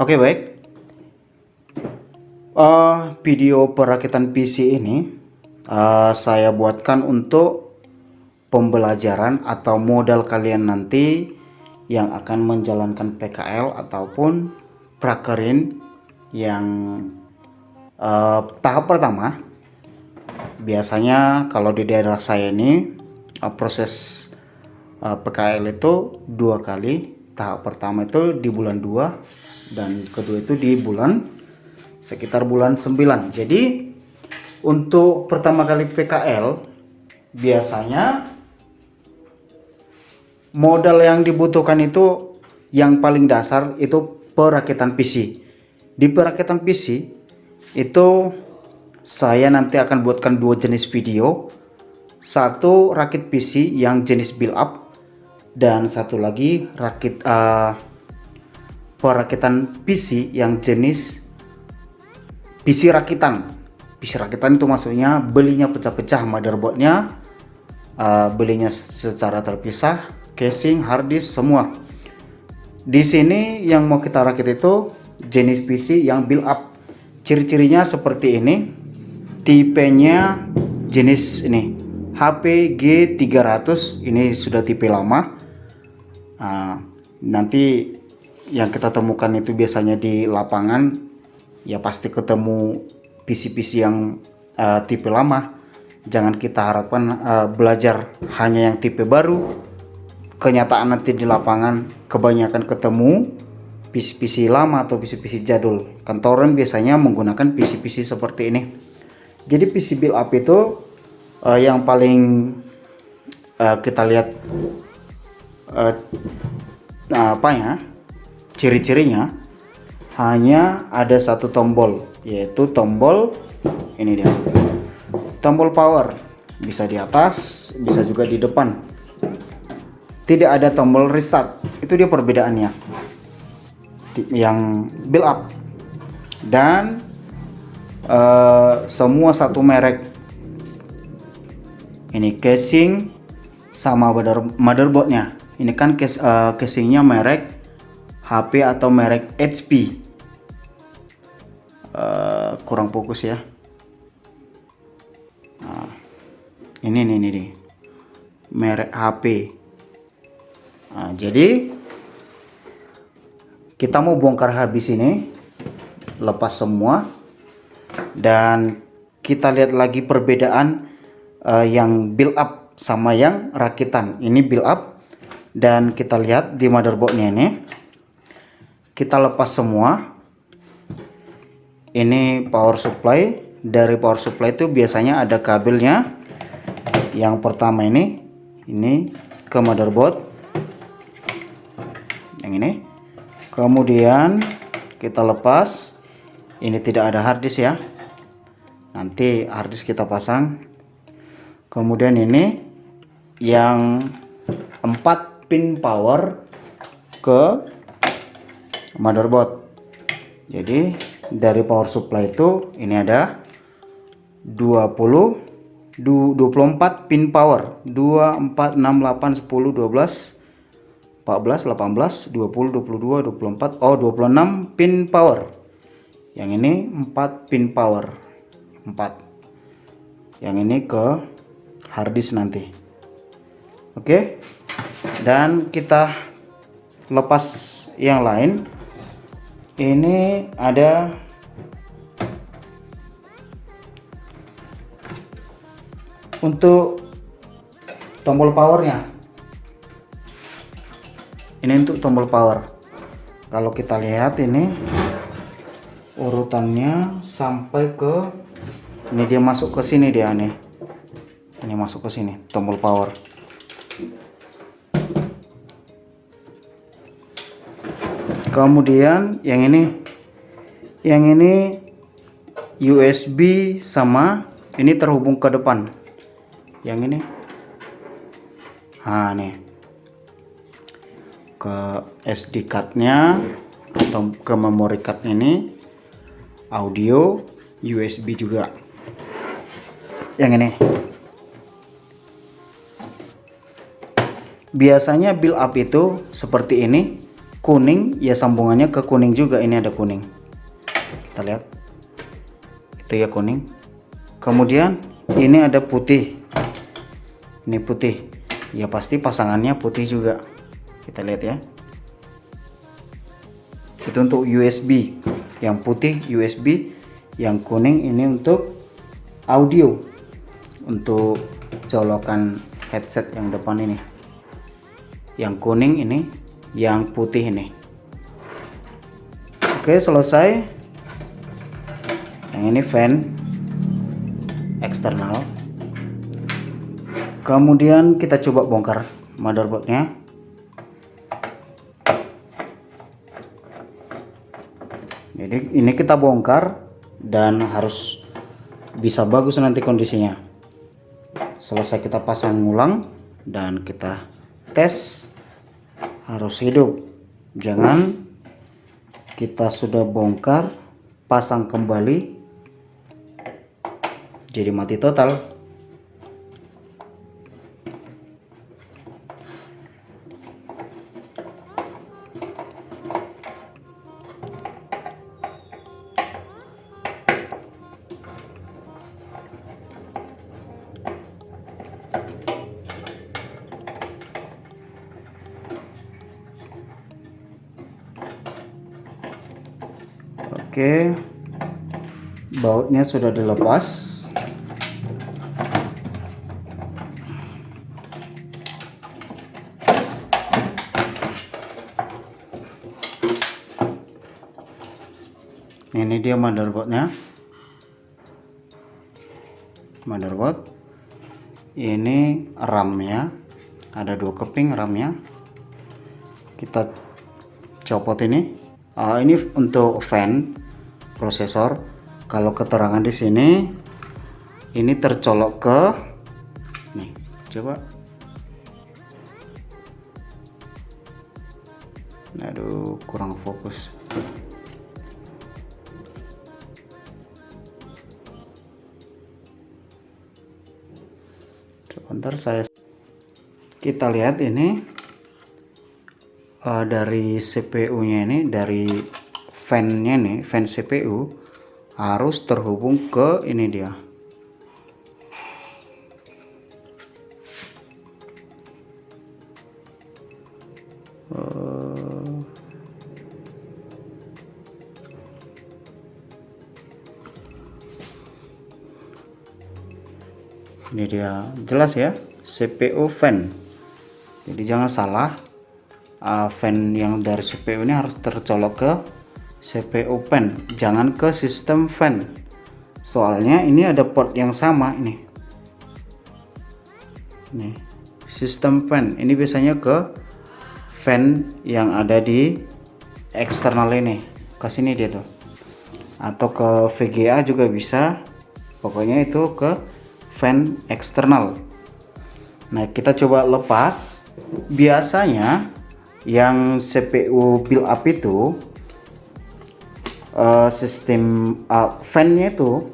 Oke, baik. Video perakitan PC ini saya buatkan untuk pembelajaran atau modal kalian nanti yang akan menjalankan PKL ataupun prakerin yang tahap pertama. Biasanya kalau di daerah saya ini proses PKL itu 2 kali. Tahap pertama itu di bulan 2 dan kedua itu di sekitar bulan 9. Jadi untuk pertama kali PKL biasanya modal yang dibutuhkan itu yang paling dasar itu perakitan PC. Di perakitan PC itu saya nanti akan buatkan 2 jenis video. Satu rakit PC yang jenis build up dan satu lagi perakitan PC yang jenis PC rakitan. PC rakitan itu maksudnya belinya pecah-pecah motherboardnya, belinya secara terpisah, casing, hard disk semua. Di sini yang mau kita rakit itu jenis PC yang build up. Ciri-cirinya seperti ini. Tipenya jenis ini HP G300. Ini sudah tipe lama. Nanti yang kita temukan itu biasanya di lapangan, ya pasti ketemu PC-PC yang tipe lama. Jangan kita harapkan belajar hanya yang tipe baru. Kenyataan nanti di lapangan kebanyakan ketemu PC-PC lama atau PC-PC jadul. Kantoran biasanya menggunakan PC-PC seperti ini. Jadi PC build up itu yang paling kita lihat ciri-cirinya hanya ada satu tombol, yaitu tombol ini dia, tombol power. Bisa di atas, bisa juga di depan. Tidak ada tombol restart. Itu dia perbedaannya yang build up. Dan semua satu merek. Ini casing sama motherboardnya. Ini kan casingnya merek HP atau merek HP. Kurang fokus ya. Ini merek HP. Jadi kita mau bongkar habis ini, lepas semua, dan kita lihat lagi perbedaan yang build up sama yang rakitan. Ini build up. Dan kita lihat di motherboardnya ini, kita lepas semua. Ini power supply. Dari power supply itu biasanya ada kabelnya. Yang pertama ini ke motherboard yang ini. Kemudian kita lepas. Ini tidak ada hard disk ya, nanti hard disk kita pasang. Kemudian ini yang 4 pin power ke motherboard. Jadi dari power supply itu ini ada 24 pin power, 2, 4, 6, 8, 10, 12, 14, 18, 20, 22, 24, 26 pin power. Yang ini 4 pin power, 4. Yang ini ke hard disk nanti. Oke. Dan kita lepas yang lain. Ini ada untuk tombol powernya. Ini untuk tombol power. Kalau kita lihat ini urutannya sampai ke ini, dia masuk ke sini dia nih. Ini masuk ke sini tombol power. Kemudian yang ini USB sama ini terhubung ke depan. Yang ini nih ke SD cardnya atau ke memory card ini. Audio USB juga. Yang ini biasanya build up itu seperti ini. kuning ya sambungannya ke kuning juga. Ini ada kuning, kita lihat itu ya kuning. Kemudian ini ada putih, ini putih ya pasti pasangannya putih juga. Kita lihat ya, itu untuk USB. Yang putih USB, yang kuning ini untuk audio, untuk colokan headset yang depan ini. Yang kuning ini, yang putih ini. Oke, selesai. Yang ini fan eksternal. Kemudian kita coba bongkar motherboardnya. Jadi ini kita bongkar dan harus bisa bagus nanti kondisinya. Selesai kita pasang ulang dan kita tes, harus hidup. Jangan kita sudah bongkar pasang kembali jadi mati total. Oke, bautnya sudah dilepas. Ini dia motherboardnya. Motherboard. Ini RAM-nya. Ada 2 keping RAM-nya. Kita copot ini. Ini untuk fan prosesor. Kalau keterangan di sini ini tercolok ke nih, coba. Aduh, kurang fokus. Sebentar kita lihat ini dari CPU-nya ini, dari fan-nya nih, fan CPU harus terhubung ke ini dia. Ini dia, jelas ya, CPU fan. Jadi jangan salah, fan yang dari CPU ini harus tercolok ke CPU fan, jangan ke sistem fan. Soalnya ini ada port yang sama ini. Nih, sistem fan ini biasanya ke fan yang ada di eksternal ini, ke sini dia tuh. Atau ke VGA juga bisa. Pokoknya itu ke fan eksternal. Nah, kita coba lepas. Biasanya yang CPU build up itu sistem fan-nya itu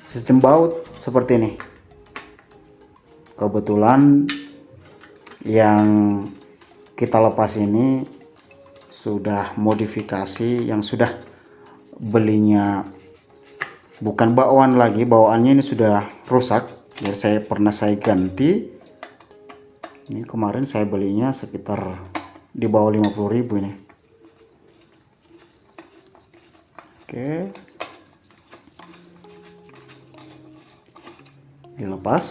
sistem baut seperti ini. Kebetulan yang kita lepas ini sudah modifikasi, yang sudah belinya bukan bawaan lagi, bawaannya ini sudah rusak. Jadi saya ganti. Ini kemarin saya belinya sekitar di bawah 50.000 ini. Oke, dilepas.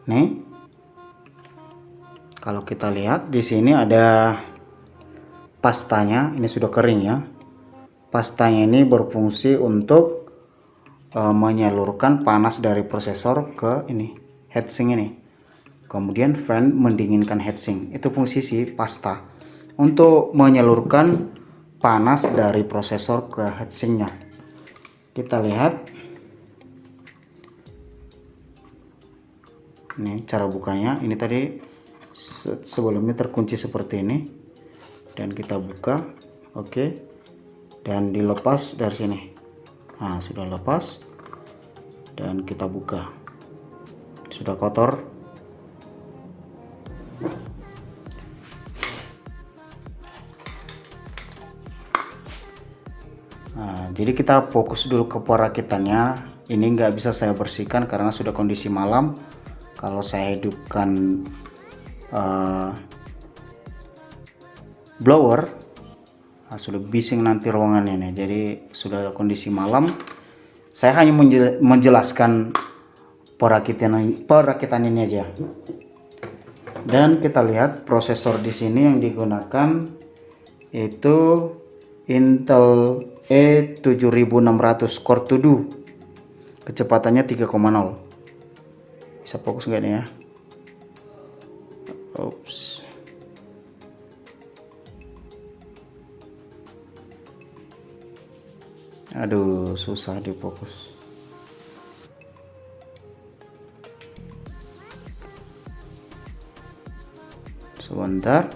Nih, kalau kita lihat di sini ada pastanya, ini sudah kering ya. Pastanya ini berfungsi untuk menyalurkan panas dari prosesor ke ini heatsink ini. Kemudian fan mendinginkan heatsink. Itu fungsi si pasta untuk menyalurkan panas dari prosesor ke heatsinknya. Kita lihat. Ini cara bukanya. Ini tadi sebelumnya terkunci seperti ini, dan kita buka. Oke, dan dilepas dari sini. Nah, sudah lepas dan kita buka. sudah kotor. Nah, jadi kita fokus dulu ke perakitannya. Ini nggak bisa saya bersihkan karena sudah kondisi malam. Kalau saya hidupkan blower, sudah bising nanti ruangan ini. Jadi sudah kondisi malam. Saya hanya menjelaskan perakitan ini aja. Dan kita lihat prosesor di sini yang digunakan itu Intel E7600 Core 2, kecepatannya 3,0. Bisa fokus nggak nih ya? Oops. Aduh, susah difokus. Sebentar.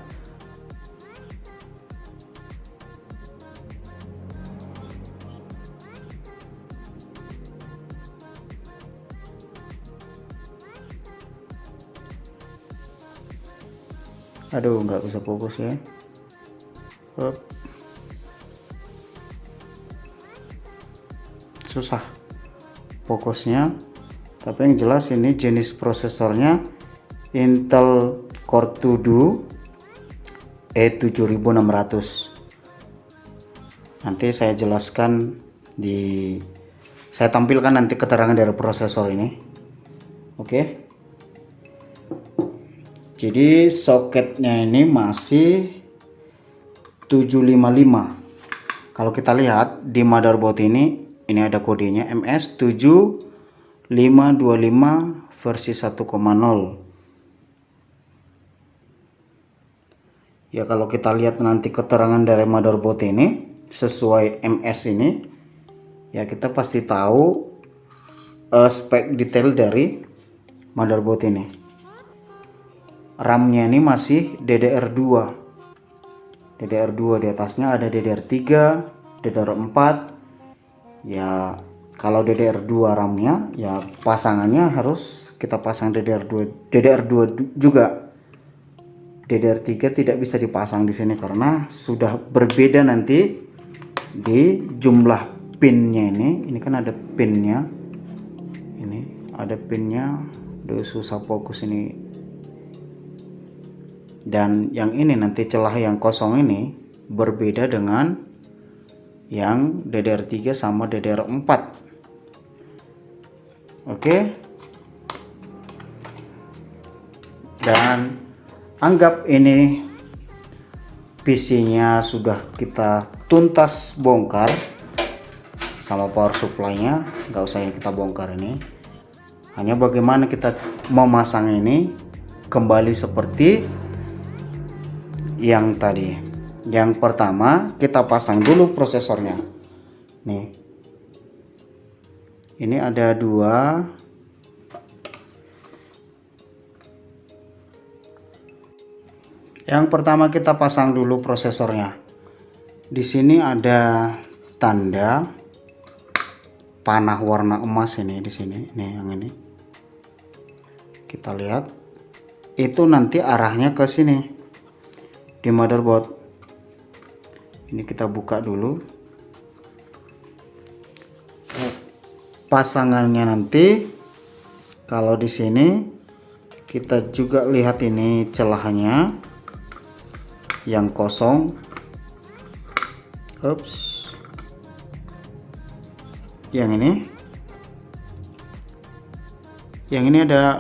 Aduh, nggak bisa fokus ya. Susah fokusnya. Tapi yang jelas ini jenis prosesornya Intel Core 2 E7600. Nanti saya jelaskan saya tampilkan nanti keterangan dari prosesor ini. Oke. Jadi soketnya ini masih 755. Kalau kita lihat di motherboard ini ada kodenya MS7525 versi 1,0. Ya, kalau kita lihat nanti keterangan dari motherboard ini sesuai MS ini, ya kita pasti tahu spek detail dari motherboard ini. RAM-nya ini masih DDR2. DDR2 di atasnya ada DDR3, DDR4. Ya, kalau DDR2 RAM-nya ya pasangannya harus kita pasang DDR2 juga. DDR3 tidak bisa dipasang di sini karena sudah berbeda nanti di jumlah pinnya ini. Ini kan ada pinnya. Ini ada pinnya. Aduh, susah fokus ini. Dan yang ini nanti celah yang kosong ini berbeda dengan yang DDR3 sama DDR4. Oke. Dan anggap ini PC-nya sudah kita tuntas bongkar sama power supply-nya, nggak usah yang kita bongkar ini. Hanya bagaimana kita memasang ini kembali seperti yang tadi. Yang pertama kita pasang dulu prosesornya. Nih. Ini ada dua. Yang pertama kita pasang dulu prosesornya. Di sini ada tanda panah warna emas ini di sini. Nih yang ini. Kita lihat. Itu nanti arahnya ke sini. Di motherboard ini kita buka dulu pasangannya. Nanti kalau di sini kita juga lihat ini celahnya yang kosong. Ups, yang ini ada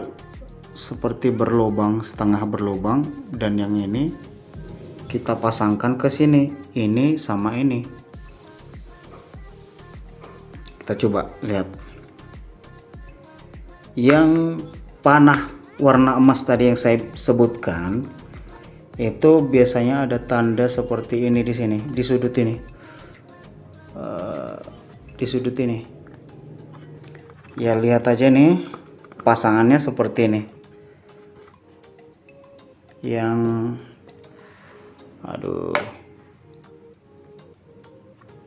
seperti berlubang, setengah berlubang, dan yang ini kita pasangkan ke sini, ini sama ini. Kita coba lihat. Yang panah warna emas tadi yang saya sebutkan itu biasanya ada tanda seperti ini di sini, di sudut ini. Di sudut ini. Ya, lihat aja nih pasangannya seperti ini. Yang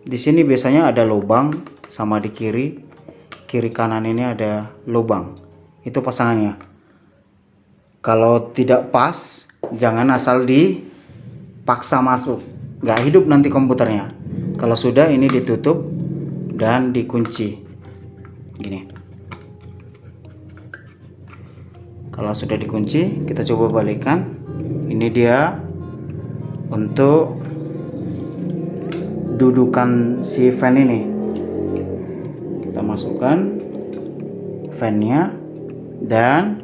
di sini biasanya ada lubang, sama di kiri kanan ini ada lubang. Itu pasangannya. Kalau tidak pas, jangan asal dipaksa masuk, nggak hidup nanti komputernya. Kalau sudah, ini ditutup dan dikunci gini. Kalau sudah dikunci, kita coba balikkan. Ini dia untuk dudukan si fan ini. Kita masukkan fan-nya, dan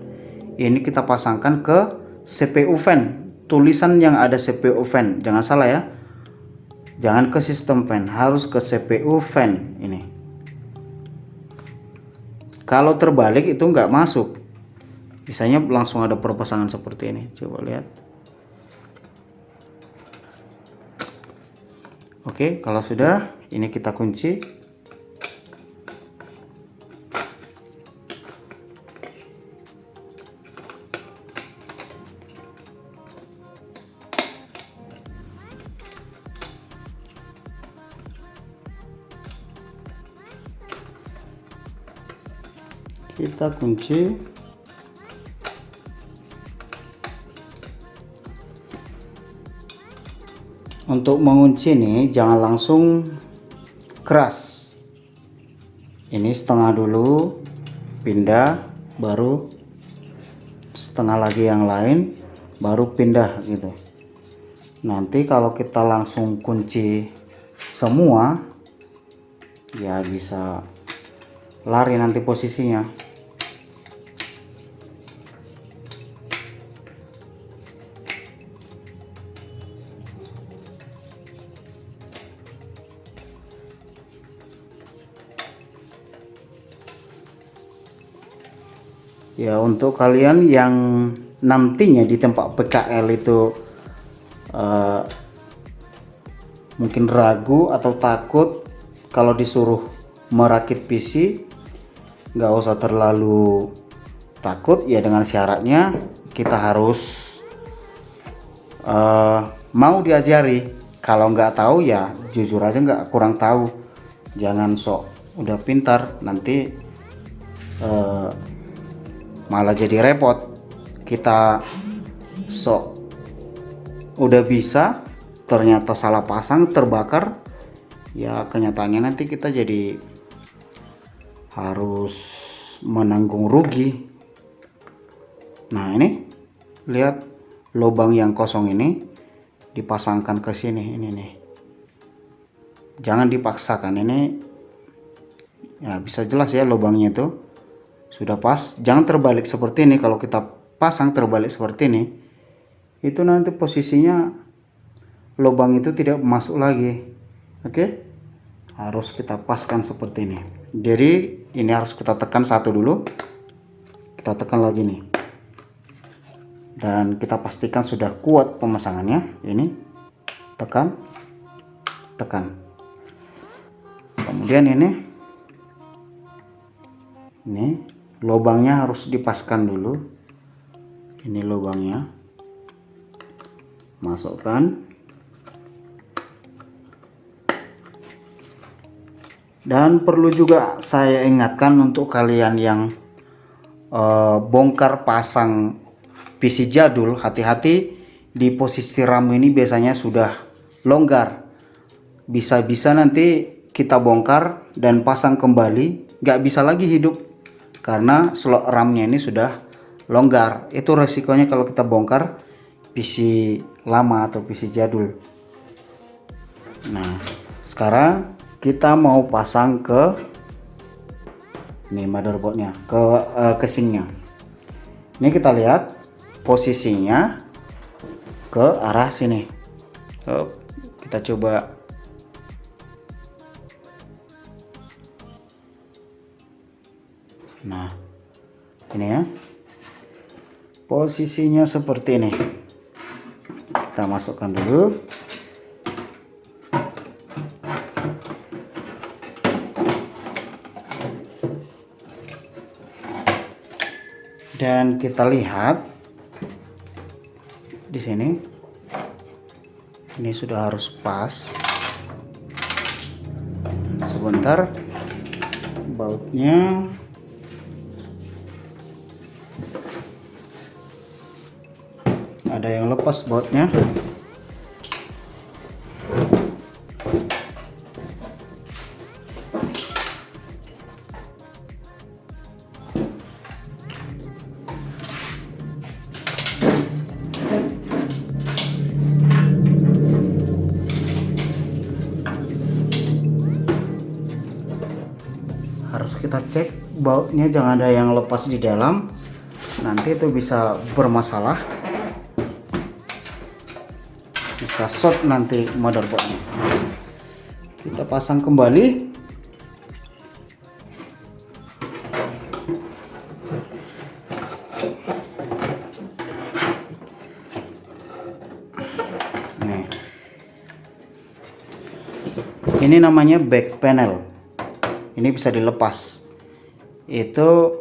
ini kita pasangkan ke CPU fan. Tulisan yang ada CPU fan, jangan salah ya, jangan ke sistem fan, harus ke CPU fan ini. Kalau terbalik itu nggak masuk, biasanya langsung ada perpasangan seperti ini. Coba lihat. Oke, kalau sudah, ini kita kunci. Kita kunci. Untuk mengunci nih, jangan langsung keras. Ini setengah dulu, pindah, baru setengah lagi yang lain, baru pindah gitu. Nanti kalau kita langsung kunci semua, ya bisa lari nanti posisinya. Ya, untuk kalian yang nantinya di tempat PKL itu mungkin ragu atau takut kalau disuruh merakit PC, nggak usah terlalu takut ya, dengan syaratnya kita harus mau diajari. Kalau nggak tahu ya jujur aja nggak, kurang tahu, jangan sok udah pintar nanti malah jadi repot. Kita sok udah bisa, ternyata salah pasang, terbakar, ya kenyataannya nanti kita jadi harus menanggung rugi. Nah, ini lihat lubang yang kosong ini dipasangkan ke sini, ini nih, jangan dipaksakan. Ini ya bisa jelas ya lubangnya itu sudah pas, jangan terbalik seperti ini. Kalau kita pasang terbalik seperti ini, itu nanti posisinya lubang itu tidak masuk lagi. Oke, harus kita paskan seperti ini. Jadi ini harus kita tekan satu dulu, kita tekan lagi nih, dan kita pastikan sudah kuat pemasangannya. Ini tekan, tekan, kemudian ini lubangnya harus dipaskan dulu. Ini lubangnya, masukkan, dan perlu juga saya ingatkan untuk kalian yang bongkar pasang PC jadul, hati-hati di posisi RAM ini biasanya sudah longgar. Bisa-bisa nanti kita bongkar dan pasang kembali, nggak bisa lagi hidup karena slot RAM-nya ini sudah longgar. Itu resikonya kalau kita bongkar PC lama atau PC jadul. Nah, sekarang kita mau pasang ke ini motherboardnya, ke casingnya. Ini kita lihat posisinya ke arah sini. Kita coba. Nah, ini ya, posisinya seperti ini. Kita masukkan dulu. Dan kita lihat di sini, ini sudah harus pas. Sebentar, bautnya ada yang lepas bautnya. Harus kita cek bautnya, jangan ada yang lepas di dalam, nanti itu bisa bermasalah, bisa short nanti motherboardnya. Kita pasang kembali. Nih, ini namanya back panel. Ini bisa dilepas. Itu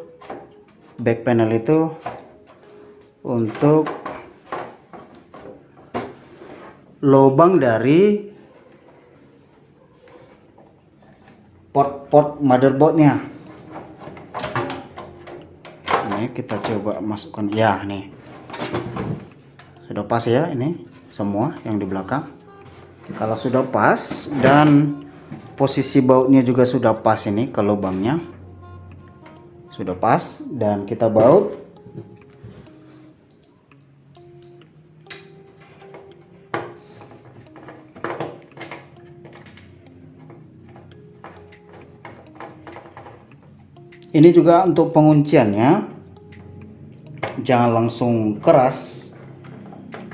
back panel itu untuk lubang dari port motherboardnya. Ini kita coba masukkan, ya nih sudah pas ya, ini semua yang di belakang. Kalau sudah pas dan posisi bautnya juga sudah pas, ini ke lubangnya sudah pas dan kita baut. Ini juga untuk pengunciannya, jangan langsung keras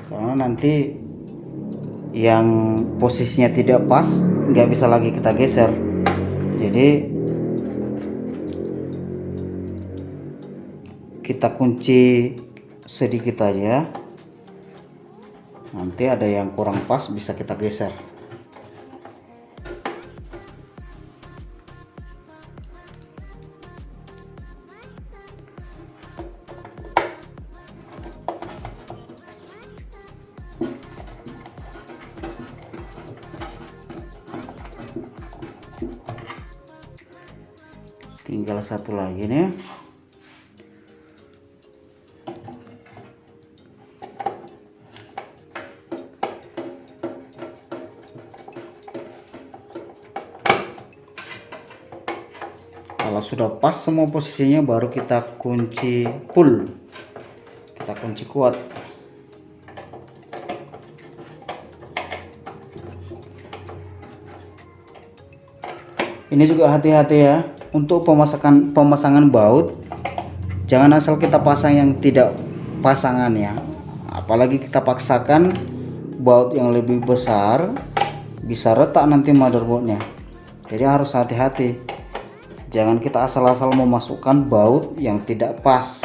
karena nanti yang posisinya tidak pas nggak bisa lagi kita geser. Jadi kita kunci sedikit aja, nanti ada yang kurang pas bisa kita geser. Tinggal satu lagi nih. Kalau sudah pas semua posisinya, baru kita kunci pull, kita kunci kuat. Ini juga hati-hati ya untuk pemasangan baut, jangan asal kita pasang yang tidak pasangan ya, apalagi kita paksakan baut yang lebih besar, bisa retak nanti motherboardnya. Jadi harus hati-hati, jangan kita asal-asal memasukkan baut yang tidak pas.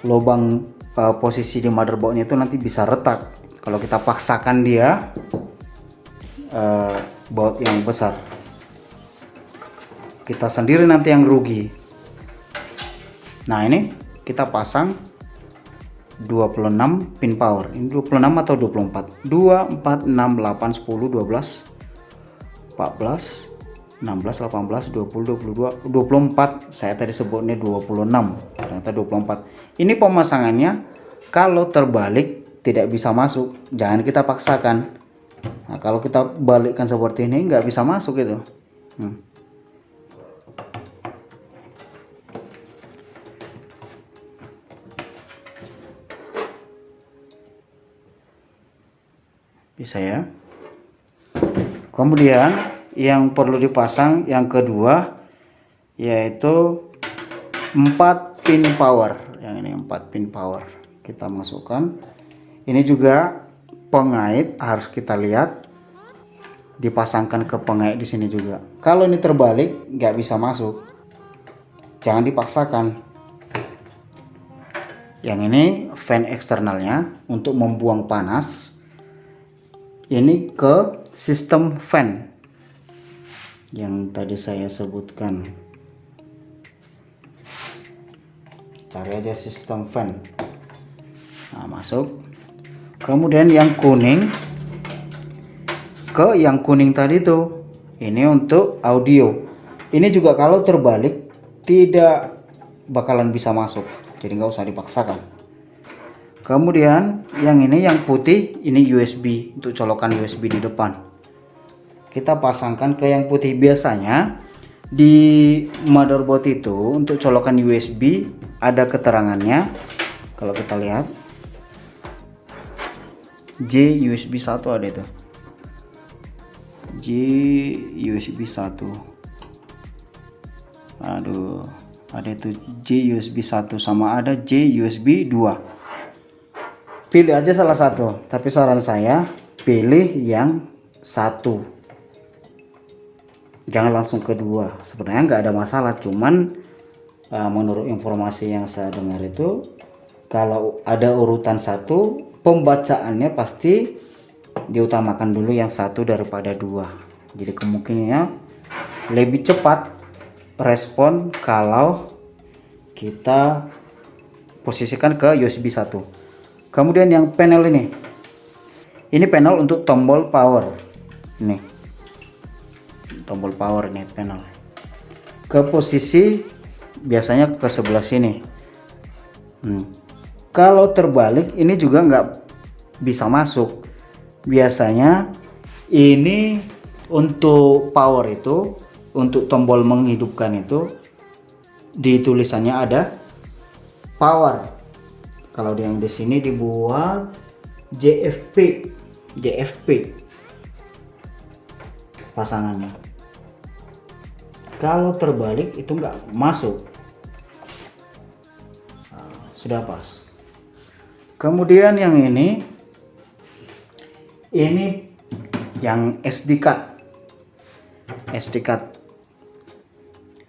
Lubang posisi di motherboardnya itu nanti bisa retak kalau kita paksakan dia baut yang besar. Kita sendiri nanti yang rugi. Nah, ini kita pasang 26 pin power. Ini 26 atau 24? 2, 4, 6, 8, 10, 12, 14, 16, 18, 20, 22, 24. Saya tadi sebutnya 26, ternyata 24. Ini pemasangannya kalau terbalik tidak bisa masuk, jangan kita paksakan. Nah, kalau kita balikkan seperti ini nggak bisa masuk itu. Bisa ya. Kemudian yang perlu dipasang yang kedua yaitu 4 pin power. Yang ini 4 pin power kita masukkan. Ini juga pengait harus kita lihat, dipasangkan ke pengait di sini juga. Kalau ini terbalik nggak bisa masuk, jangan dipaksakan. Yang ini fan eksternalnya untuk membuang panas. Ini ke sistem fan yang tadi saya sebutkan. Cari aja sistem fan. Nah, masuk. Kemudian yang kuning, ke yang kuning tadi tuh, ini untuk audio. Ini juga kalau terbalik tidak bakalan bisa masuk, jadi nggak usah dipaksakan. Kemudian yang ini yang putih ini USB untuk colokan USB di depan. Kita pasangkan ke yang putih. Biasanya di motherboard itu untuk colokan USB ada keterangannya. Kalau kita lihat J USB 1 ada itu. J USB 1. Aduh, ada itu J USB 1 sama ada J USB 2. Pilih aja salah satu, tapi saran saya pilih yang satu. Jangan langsung kedua. Sebenarnya nggak ada masalah, cuman menurut informasi yang saya dengar itu kalau ada urutan satu, pembacaannya pasti diutamakan dulu yang satu daripada dua. Jadi kemungkinannya lebih cepat respon kalau kita posisikan ke USB 1. Kemudian yang panel ini panel untuk tombol power. Ini tombol power, ini panel. Ke posisi biasanya ke sebelah sini. Kalau terbalik ini juga nggak bisa masuk. Biasanya ini untuk power itu, untuk tombol menghidupkan itu di tulisannya ada power. Kalau yang di sini dibuat JFP pasangannya. Kalau terbalik itu nggak masuk. Sudah pas. Kemudian yang ini yang SD card.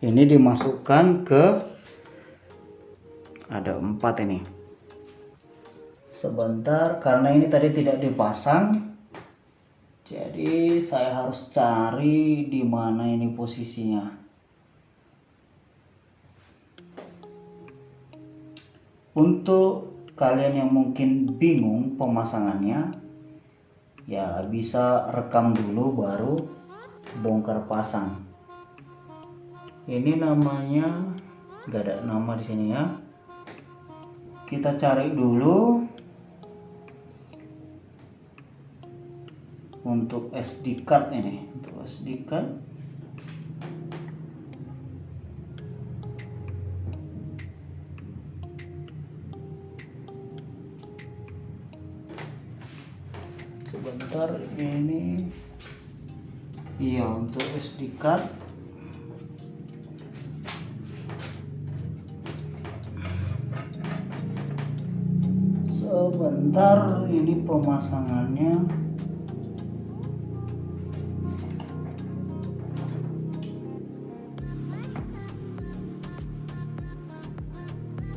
Ini dimasukkan ke, ada 4 ini. Sebentar, karena ini tadi tidak dipasang, jadi saya harus cari di mana ini posisinya. Untuk kalian yang mungkin bingung pemasangannya, ya bisa rekam dulu baru bongkar pasang. Ini namanya nggak ada nama di sini ya. Kita cari dulu untuk SD card ini. Untuk SD card sebentar, ini iya untuk SD card. Sebentar, ini pemasangannya.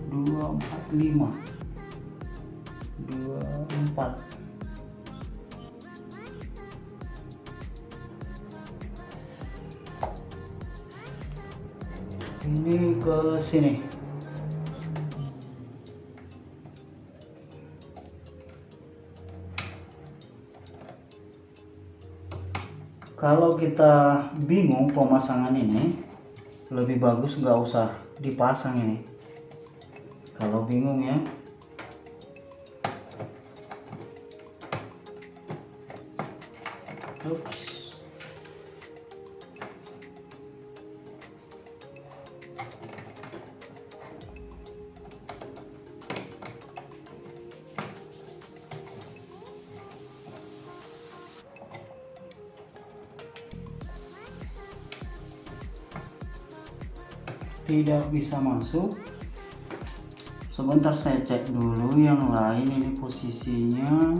Dua empat lima 24. Ini ke sini. Kalau kita bingung pemasangan ini, lebih bagus nggak usah dipasang ini. Kalau bingung ya. Ups. Tidak bisa masuk. Sebentar saya cek dulu yang lain ini posisinya.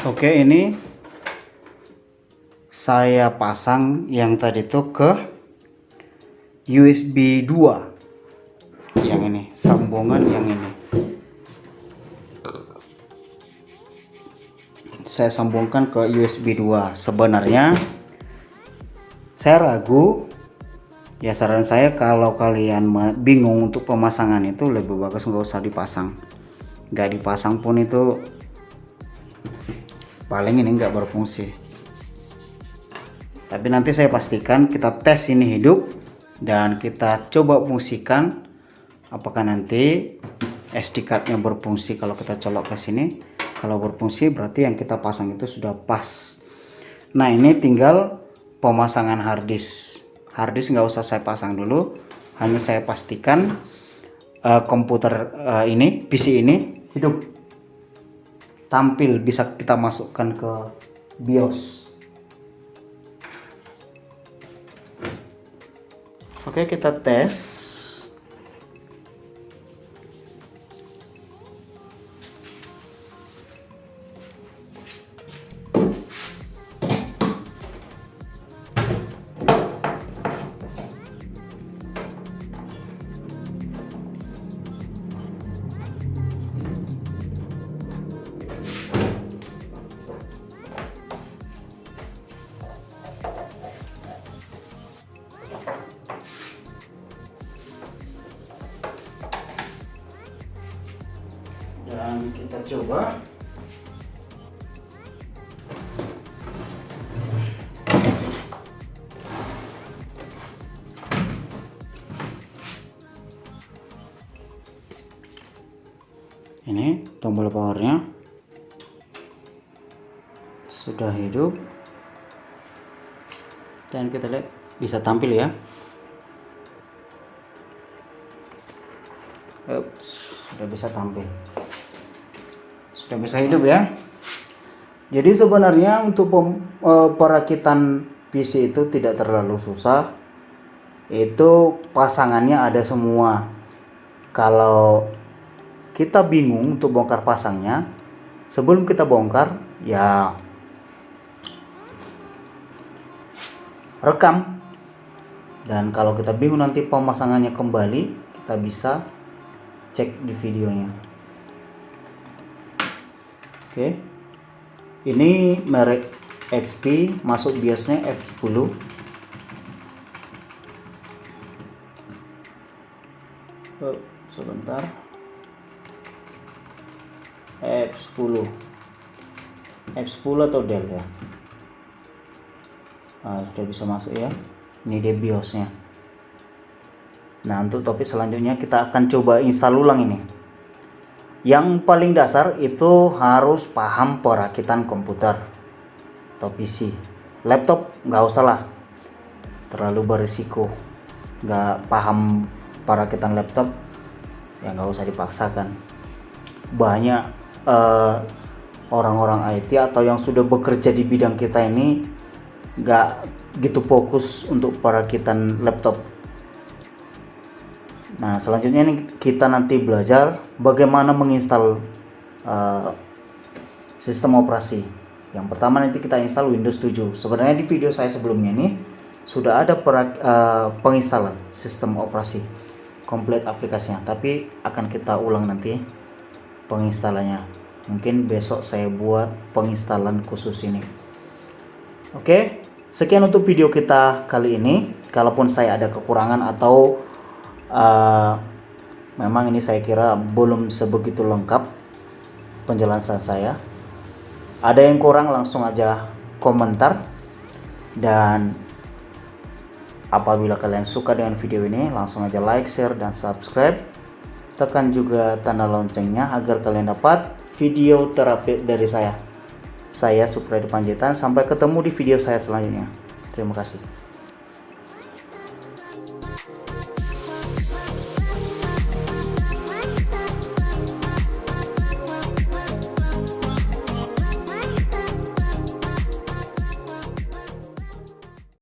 Oke, ini saya pasang yang tadi tuh ke USB 2 yang ini, sambungan yang ini saya sambungkan ke USB 2. Sebenarnya saya ragu ya, saran saya kalau kalian bingung untuk pemasangan itu lebih bagus nggak usah dipasang. Nggak dipasang pun itu paling ini nggak berfungsi. Tapi nanti saya pastikan kita tes ini hidup dan kita coba fungsikan apakah nanti SD cardnya berfungsi. Kalau kita colok ke sini, kalau berfungsi berarti yang kita pasang itu sudah pas. Nah, ini tinggal pemasangan harddisk. Harddisk nggak usah saya pasang dulu, hanya saya pastikan komputer ini, PC ini hidup, tampil, bisa kita masukkan ke BIOS. Oke, kita tes. Dan kita coba. Ini tombol powernya sudah hidup dan kita lihat bisa tampil ya. Sudah bisa tampil, sudah bisa hidup ya. Jadi sebenarnya untuk perakitan PC itu tidak terlalu susah. Itu pasangannya ada semua. Kalau kita bingung untuk bongkar pasangnya, sebelum kita bongkar ya rekam. Dan kalau kita bingung nanti pemasangannya kembali, kita bisa cek di videonya. Oke, ini merek HP, masuk BIOSnya F10. Sebentar, F10 atau Dell ya. Nah, sudah bisa masuk ya. Ini dia BIOSnya. Nah, untuk topik selanjutnya kita akan coba install ulang ini. Yang paling dasar itu harus paham perakitan komputer atau PC. Laptop nggak usah lah, terlalu berisiko. Nggak paham perakitan laptop ya nggak usah dipaksakan. Banyak orang-orang IT atau yang sudah bekerja di bidang kita ini nggak gitu fokus untuk perakitan laptop. Nah, selanjutnya ini kita nanti belajar bagaimana menginstal sistem operasi. Yang pertama nanti kita install Windows 7. Sebenarnya di video saya sebelumnya ini sudah ada penginstalan sistem operasi komplit aplikasinya, tapi akan kita ulang nanti penginstalannya. Mungkin besok saya buat penginstalan khusus ini. Oke, sekian untuk video kita kali ini. Kalaupun saya ada kekurangan atau memang ini saya kira belum sebegitu lengkap penjelasan saya, ada yang kurang langsung aja komentar. Dan apabila kalian suka dengan video ini, langsung aja like, share, dan subscribe. Tekan juga tanda loncengnya agar kalian dapat video terupdate dari saya. Saya Supriyadi Panjaitan. Sampai ketemu di video saya selanjutnya. Terima kasih.